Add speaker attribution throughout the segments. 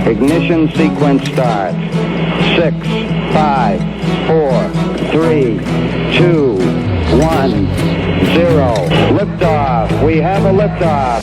Speaker 1: Ignition sequence starts. 6, 5, 4, 3, 2, 1, 0. Liftoff. We have a liftoff.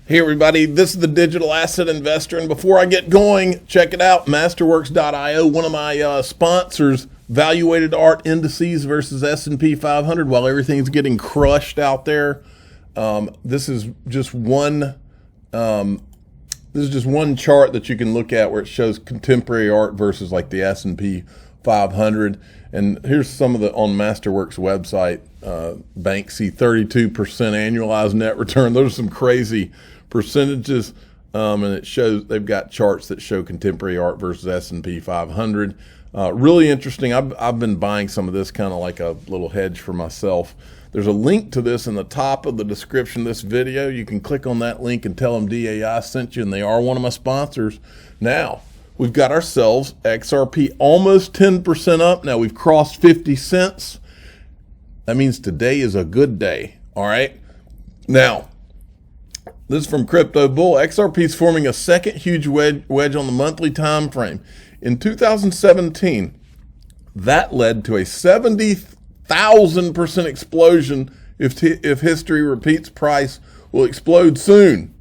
Speaker 2: Hey everybody, this is the Digital Asset Investor, and before I get going, check it out, Masterworks.io, one of my sponsors, valuated art indices versus S&P 500 while everything's getting crushed out there. This is just one chart that you can look at where it shows contemporary art versus like the S&P 500. And here's some of the on Masterworks website. Banksy 32% annualized net return. Those are some crazy percentages, and it shows they've got charts that show contemporary art versus S&P 500. Really interesting. I've been buying some of this kind of like a little hedge for myself. There's a link to this in the top of the description of this video. You can click on that link and tell them DAI sent you, and they are one of my sponsors. Now, we've got ourselves XRP almost 10% up. Now, we've crossed 50 cents. That means today is a good day, all right? Now, this is from Crypto Bull. XRP is forming a second huge wedge on the monthly time frame. In 2017, that led to a 70,000% explosion. If history repeats, price will explode soon.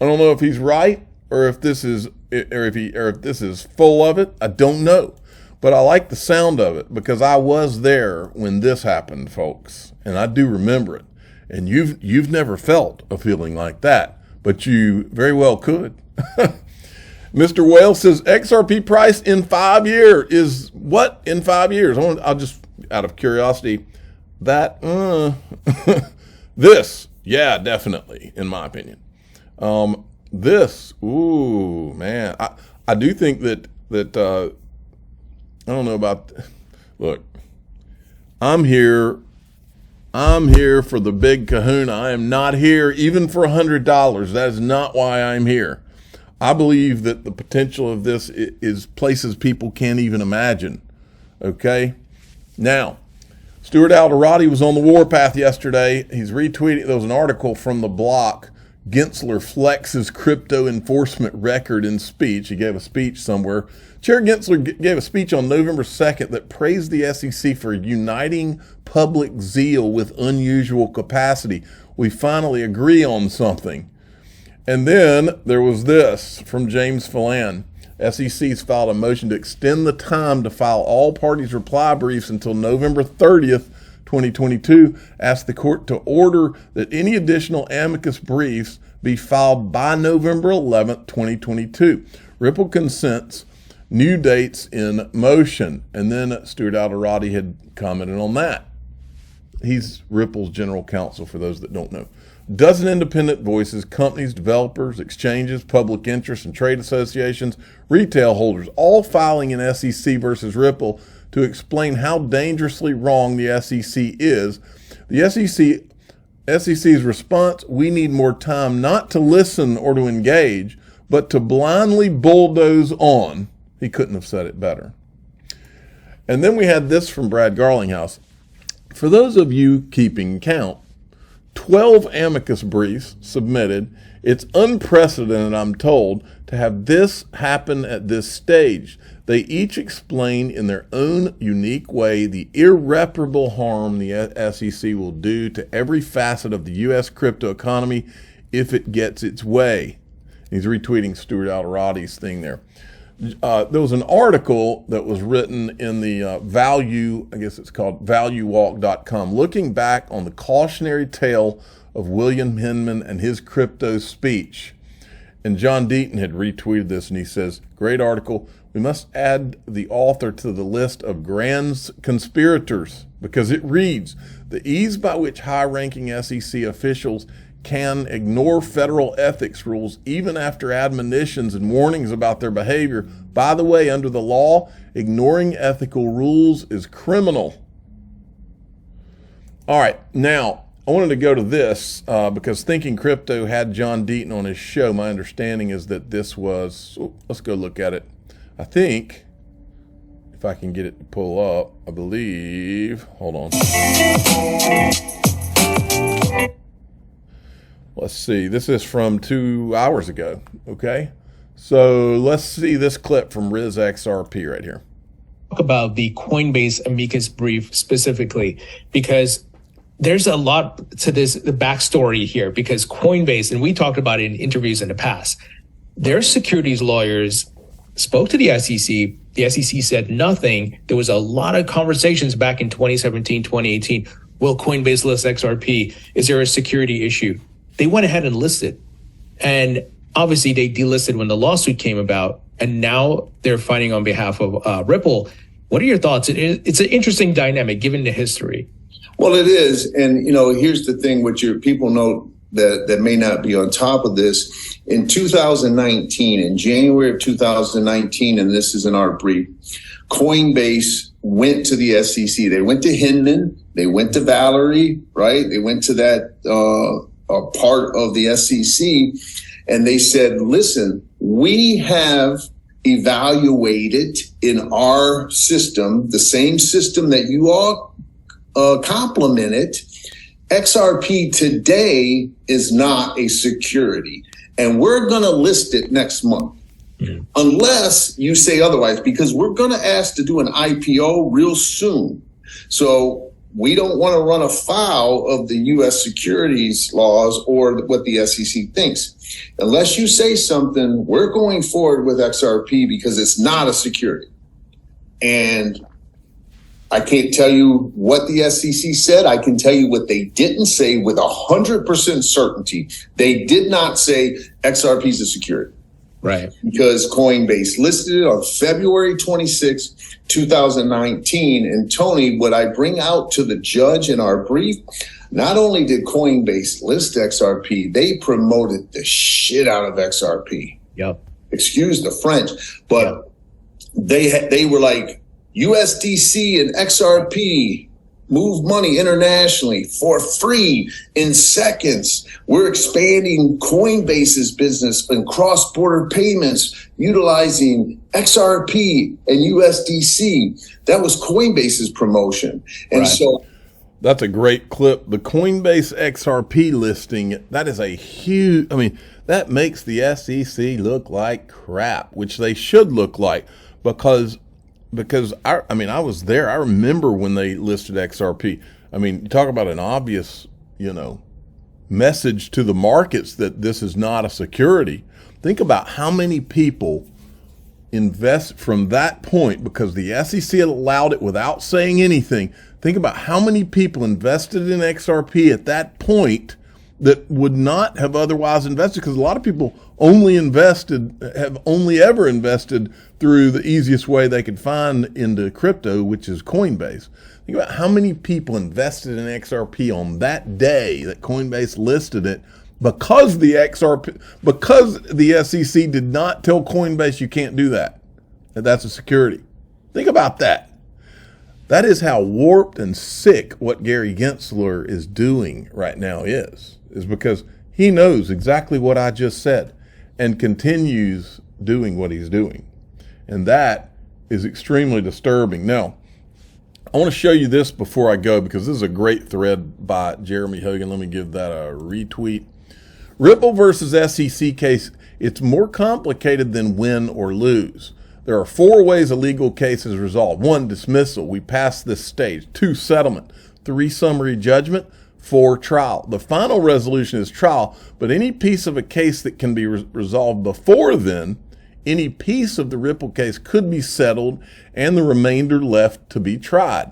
Speaker 2: I don't know if he's right or if this is if this is full of it. I don't know. But I like the sound of it because I was there when this happened, folks, and I do remember it. And you've never felt a feeling like that, but you very well could. Mr. Whale says XRP price in 5 years is what in 5 years? I'll just out of curiosity, that this, yeah, definitely, in my opinion. This, ooh, man, I do think that I don't know about, look, I'm here for the big kahuna. I am not here even for $100. That is not why I'm here. I believe that the potential of this is places people can't even imagine. Okay? Now, Stuart Alderati was on the warpath yesterday. He's retweeting, there was an article from the block, Gensler flexes crypto enforcement record in speech. He gave a speech somewhere. Chair Gensler gave a speech on November 2nd that praised the SEC for uniting public zeal with unusual capacity. We finally agree on something. And then there was this from James Phelan. SEC's filed a motion to extend the time to file all parties' reply briefs until November 30th, 2022, asked the court to order that any additional amicus briefs be filed by November 11th, 2022. Ripple consents, new dates in motion. And then Stuart Alderati had commented on that. He's Ripple's general counsel, for those that don't know. Dozen independent voices, companies, developers, exchanges, public interest, and trade associations, retail holders, all filing in SEC versus Ripple to explain how dangerously wrong the SEC is. The SEC's response, we need more time not to listen or to engage, but to blindly bulldoze on. He couldn't have said it better. And then we had this from Brad Garlinghouse. For those of you keeping count, 12 amicus briefs submitted. It's unprecedented, I'm told, to have this happen at this stage. They each explain in their own unique way the irreparable harm the SEC will do to every facet of the U.S. crypto economy if it gets its way. He's retweeting Stuart Alderati's thing there. There was an article that was written in the value, I guess it's called valuewalk.com, looking back on the cautionary tale of William Hinman and his crypto speech. And John Deaton had retweeted this, and he says, great article. We must add the author to the list of grand conspirators because it reads, the ease by which high-ranking SEC officials can ignore federal ethics rules even after admonitions and warnings about their behavior. By the way, under the law, ignoring ethical rules is criminal. All right, now I wanted to go to this because Thinking Crypto had John Deaton on his show. My understanding is that this was, let's go look at it. I think, if I can get it to pull up, I believe. Hold on. Let's see. This is from 2 hours ago. Okay. So let's see this clip from Riz XRP right here.
Speaker 3: Talk about the Coinbase amicus brief specifically, because there's a lot to this, the backstory here, because Coinbase, and we talked about it in interviews in the past, their securities lawyers spoke to the SEC. The SEC said nothing. There was a lot of conversations back in 2017, 2018. Will Coinbase list XRP? Is there a security issue? They went ahead and listed. And obviously they delisted when the lawsuit came about. And now they're fighting on behalf of Ripple. What are your thoughts? It's an interesting dynamic given the history.
Speaker 4: Well, it is. And, here's the thing, which your people know that may not be on top of this. In 2019, in January of 2019, and this is in our brief, Coinbase went to the SEC. They went to Hinman. They went to Valerie, right? They went to that part of the SEC. And they said, listen, we have evaluated in our system, the same system that you all complimented, XRP today is not a security. And we're going to list it next month. Unless you say otherwise, because we're going to ask to do an IPO real soon. So we don't want to run afoul of the U.S. securities laws or what the SEC thinks. Unless you say something, we're going forward with XRP because it's not a security. And I can't tell you what the SEC said. I can tell you what they didn't say with 100% certainty. They did not say XRP is a security.
Speaker 3: Right.
Speaker 4: Because Coinbase listed it on February 26, 2019. And Tony, what I bring out to the judge in our brief, not only did Coinbase list XRP, they promoted the shit out of XRP.
Speaker 3: Yep.
Speaker 4: Excuse the French, but they were like, USDC and XRP move money internationally for free in seconds. We're expanding Coinbase's business and cross-border payments utilizing XRP and USDC. That was Coinbase's promotion. And so
Speaker 2: that's a great clip. The Coinbase XRP listing, that is a huge, that makes the SEC look like crap, which they should look like because I was there. I remember when they listed XRP. You talk about an obvious, message to the markets that this is not a security. Think about how many people invest from that point because the SEC allowed it without saying anything. Think about how many people invested in XRP at that point that would not have otherwise invested, because a lot of people have only ever invested through the easiest way they could find into crypto, which is Coinbase. Think about how many people invested in XRP on that day that Coinbase listed it because the SEC did not tell Coinbase you can't do that that's a security. Think about that. That is how warped and sick what Gary Gensler is doing right now is because he knows exactly what I just said and continues doing what he's doing. And that is extremely disturbing. Now, I want to show you this before I go because this is a great thread by Jeremy Hogan. Let me give that a retweet. Ripple versus SEC case, it's more complicated than win or lose. There are 4 ways a legal case is resolved. 1, dismissal. We passed this stage. 2, settlement. 3, summary judgment. 4, trial. The final resolution is trial, but any piece of a case that can be resolved before then, any piece of the Ripple case could be settled and the remainder left to be tried.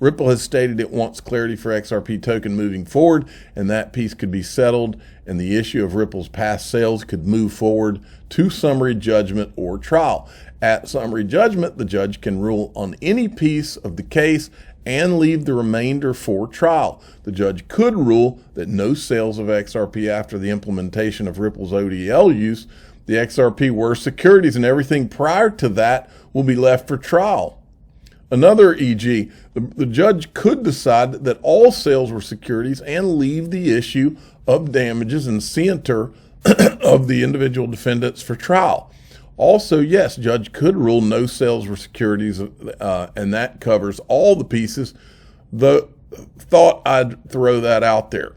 Speaker 2: Ripple has stated it wants clarity for XRP token moving forward, and that piece could be settled, and the issue of Ripple's past sales could move forward to summary judgment or trial. At summary judgment, the judge can rule on any piece of the case and leave the remainder for trial. The judge could rule that no sales of XRP after the implementation of Ripple's ODL use, the XRP were securities, and everything prior to that will be left for trial. Another e.g., the judge could decide that all sales were securities and leave the issue of damages and scienter of the individual defendants for trial. Also, yes, judge could rule no sales for securities, and that covers all the pieces. The thought I'd throw that out there.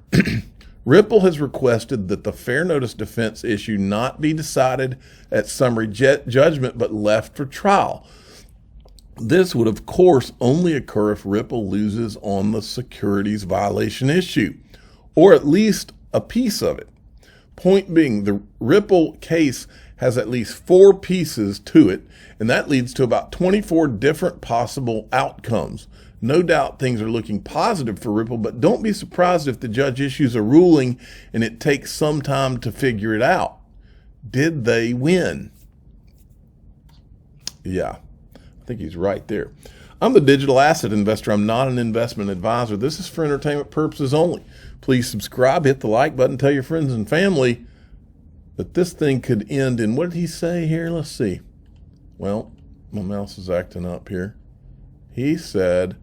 Speaker 2: Ripple has requested that the fair notice defense issue not be decided at summary judgment, but left for trial. This would, of course, only occur if Ripple loses on the securities violation issue, or at least a piece of it. Point being, the Ripple case has at least 4 pieces to it, and that leads to about 24 different possible outcomes. No doubt things are looking positive for Ripple, but don't be surprised if the judge issues a ruling and it takes some time to figure it out. Did they win? Yeah, I think he's right there. I'm the digital asset investor. I'm not an investment advisor. This is for entertainment purposes only. Please subscribe, hit the like button, tell your friends and family that this thing could end in, what did he say here? Let's see. Well, my mouse is acting up here. He said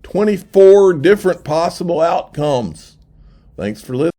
Speaker 2: 24 different possible outcomes. Thanks for listening.